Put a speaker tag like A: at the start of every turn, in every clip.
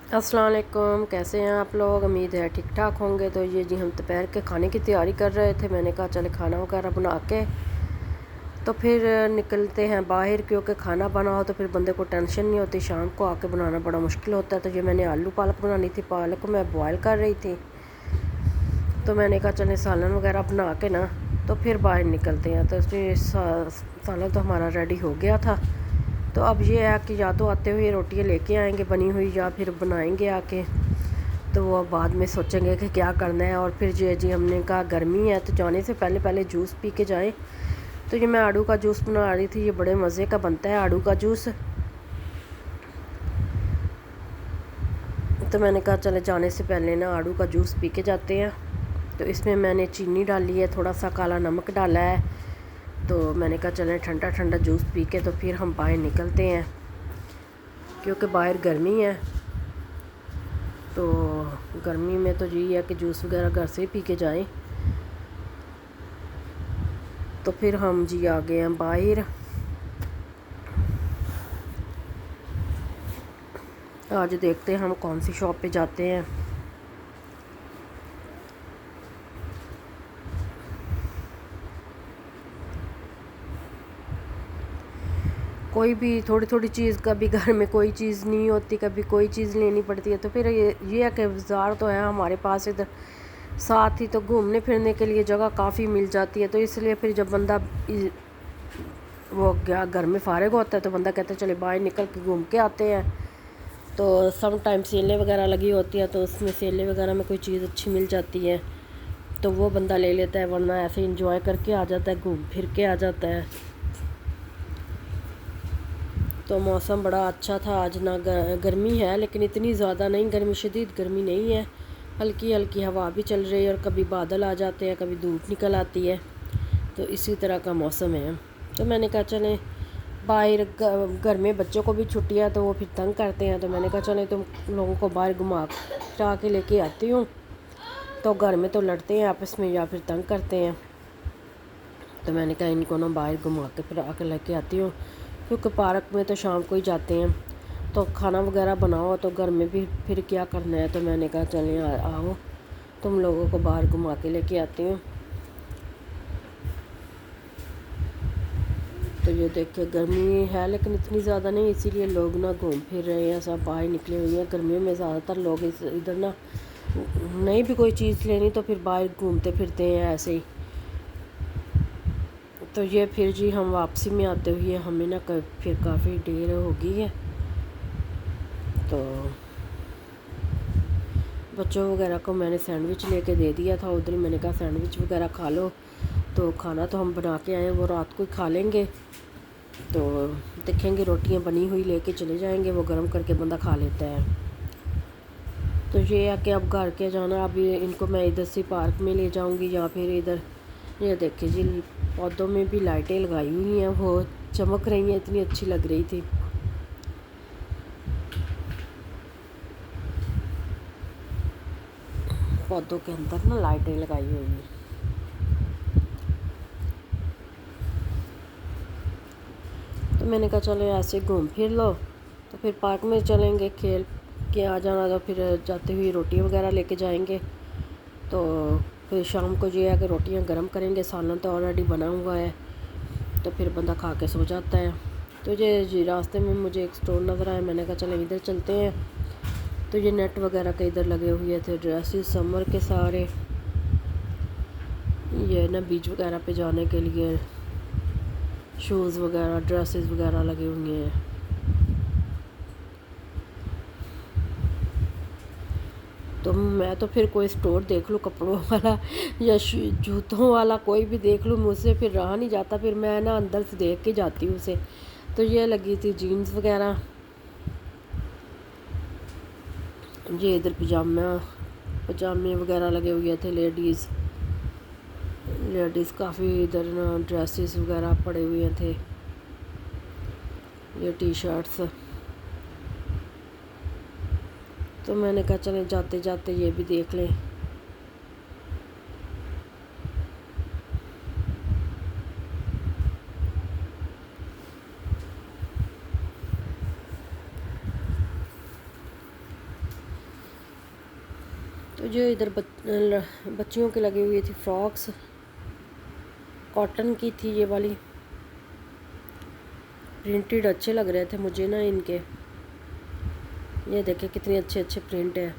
A: अस्सलाम वालेकुम, कैसे हैं आप लोग। उम्मीद है ठीक ठाक होंगे। तो ये जी हम दोपहर के खाने की तैयारी कर रहे थे। मैंने कहा चले खाना वगैरह बना के तो फिर निकलते हैं बाहर, क्योंकि खाना बना हो तो फिर बंदे को टेंशन नहीं होती, शाम को आके बनाना बड़ा मुश्किल होता है। तो ये मैंने आलू पालक बनानी थी, पालक को मैं बॉयल कर रही थी। तो मैंने कहा चले सालन वगैरह बना के ना तो फिर बाहर निकलते हैं। तो सालन तो हमारा रेडी हो गया था। तो अब ये है कि या तो आते हुए रोटियां लेके आएंगे बनी हुई, या फिर बनाएंगे आके। तो वो बाद में सोचेंगे कि क्या करना है। और फिर जी हमने कहा गर्मी है तो जाने से पहले पहले जूस पी के जाएं। तो ये मैं आड़ू का जूस बना रही थी। ये बड़े मज़े का बनता है आड़ू का जूस। तो मैंने कहा चले जाने से पहले ना आड़ू का जूस पी के जाते हैं। तो इसमें मैंने चीनी डाली है, थोड़ा सा काला नमक डाला है। तो मैंने कहा चलें ठंडा ठंडा जूस पी के तो फिर हम बाहर निकलते हैं, क्योंकि बाहर गर्मी है। तो गर्मी में तो यही है कि जूस वगैरह घर से ही पी के जाएं। तो फिर हम जी आ गए हैं बाहर। आज देखते हैं हम कौन सी शॉप पे जाते हैं। कोई भी थोड़ी थोड़ी चीज़, कभी घर में कोई चीज़ नहीं होती, कभी कोई चीज़ लेनी पड़ती है। तो फिर ये है कि बाज़ार तो है हमारे पास इधर साथ ही, तो घूमने फिरने के लिए जगह काफ़ी मिल जाती है। तो इसलिए फिर जब बंदा वो क्या घर में फारिग होता है तो बंदा कहता है चले बाहर निकल के घूम के आते हैं। तो सम टाइम सेलें वगैरह लगी होती है, तो उसमें सेलें वगैरह में कोई चीज़ अच्छी मिल जाती है तो वो बंदा ले लेता है, वरना ऐसे इंजॉय करके आ जाता है, घूम फिर के आ जाता है। तो मौसम बड़ा अच्छा था आज। ना गर्मी है लेकिन इतनी ज़्यादा नहीं, गर्मी शदीद गर्मी नहीं है, हल्की हल्की हवा भी चल रही है। और कभी बादल आ जाते हैं, कभी धूप निकल आती है। तो इसी तरह का मौसम है। तो मैंने कहा चलें बाहर, घर में बच्चों को भी छुट्टियाँ तो वो फिर तंग करते हैं। तो मैंने कहा चलें तुम लोगों को बाहर घुमा फिरा के लेके आती हूँ। तो घर में तो लड़ते हैं आपस में या फिर तंग करते हैं। तो मैंने कहा इनको ना बाहर घुमा के फिर आके लेके आती हूँ, क्योंकि पार्क में तो शाम को ही जाते हैं। तो खाना वगैरह बनाओ तो घर में भी फिर क्या करना है। तो मैंने कहा चलें आओ तुम लोगों को बाहर घुमा के लेके आती हूँ। तो ये देखिए गर्मी है लेकिन इतनी ज़्यादा नहीं, इसीलिए लोग ना घूम फिर रहे हैं, सब बाहर निकले हुए हैं। गर्मियों में ज़्यादातर लोग इधर ना नहीं भी कोई चीज़ लेनी तो फिर बाहर घूमते फिरते हैं ऐसे ही। तो ये फिर जी हम वापसी में आते हुए हमें ना फिर काफ़ी देर हो गई है। तो बच्चों वगैरह को मैंने सैंडविच लेके दे दिया था उधर ही। मैंने कहा सैंडविच वगैरह खा लो। तो खाना तो हम बना के आए, वो रात को ही खा लेंगे। तो देखेंगे रोटियां बनी हुई लेके चले जाएंगे, वो गर्म करके बंदा खा लेता है। तो ये है कि अब घर के जाना, अभी इनको मैं इधर से पार्क में ले जाऊंगी या फिर इधर। ये देखिए जी पौधों में भी लाइटें लगाई हुई हैं, वो चमक रही हैं, इतनी अच्छी लग रही थी। पौधों के अंदर ना लाइटें लगाई हुई हैं। तो मैंने कहा चलो ऐसे घूम फिर लो, तो फिर पार्क में चलेंगे खेल के आ जाना। तो फिर जाते हुए रोटी वगैरह लेके जाएंगे। तो फिर शाम को ये है कि रोटियां गरम करेंगे, सालन तो ऑलरेडी बना हुआ है, तो फिर बंदा खा के सो जाता है। तो ये जी रास्ते में मुझे एक स्टोर नज़र आया, मैंने कहा चलो इधर चलते हैं। तो ये नेट वगैरह के इधर लगे हुए थे, ड्रेसेस समर के सारे, ये ना बीच वगैरह पे जाने के लिए शूज़ वगैरह ड्रेसेस वगैरह लगे हुए हैं। तो मैं तो फिर कोई स्टोर देख लूँ कपड़ों वाला या जूतों वाला, कोई भी देख लूँ, मुझसे फिर रहा नहीं जाता, फिर मैं ना अंदर से देख के जाती हूँ उसे। तो ये लगी थी जीन्स वगैरह, ये इधर पजामे वगैरह लगे हुए थे। लेडीज़ काफ़ी इधर ना ड्रेसेस वगैरह पड़े हुए थे, ये टी शर्ट्स। तो मैंने कहा चले जाते जाते ये भी देख लें। تو جو ادھر بچیوں کی لگی ہوئی تھی فراکس، کاٹن کی تھی یہ والی، پرنٹڈ اچھے لگ رہے تھے مجھے نا ان کے. یہ دیکھیں کتنے اچھے اچھے پرنٹ ہے.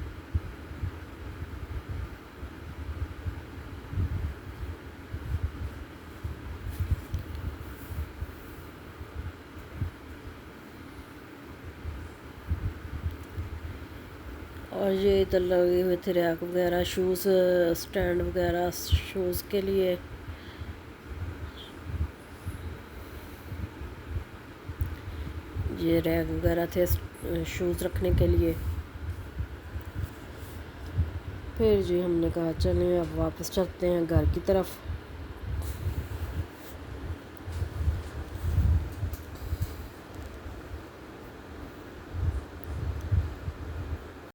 A: اور یہ ادھر لگے ہوئے تھے ریک وغیرہ، شوز سٹینڈ وغیرہ شوز کے لیے. یہ ریک وغیرہ تھے شوز رکھنے کے لیے. پھر جی ہم نے کہا چلیں اب واپس چلتے ہیں گھر کی طرف.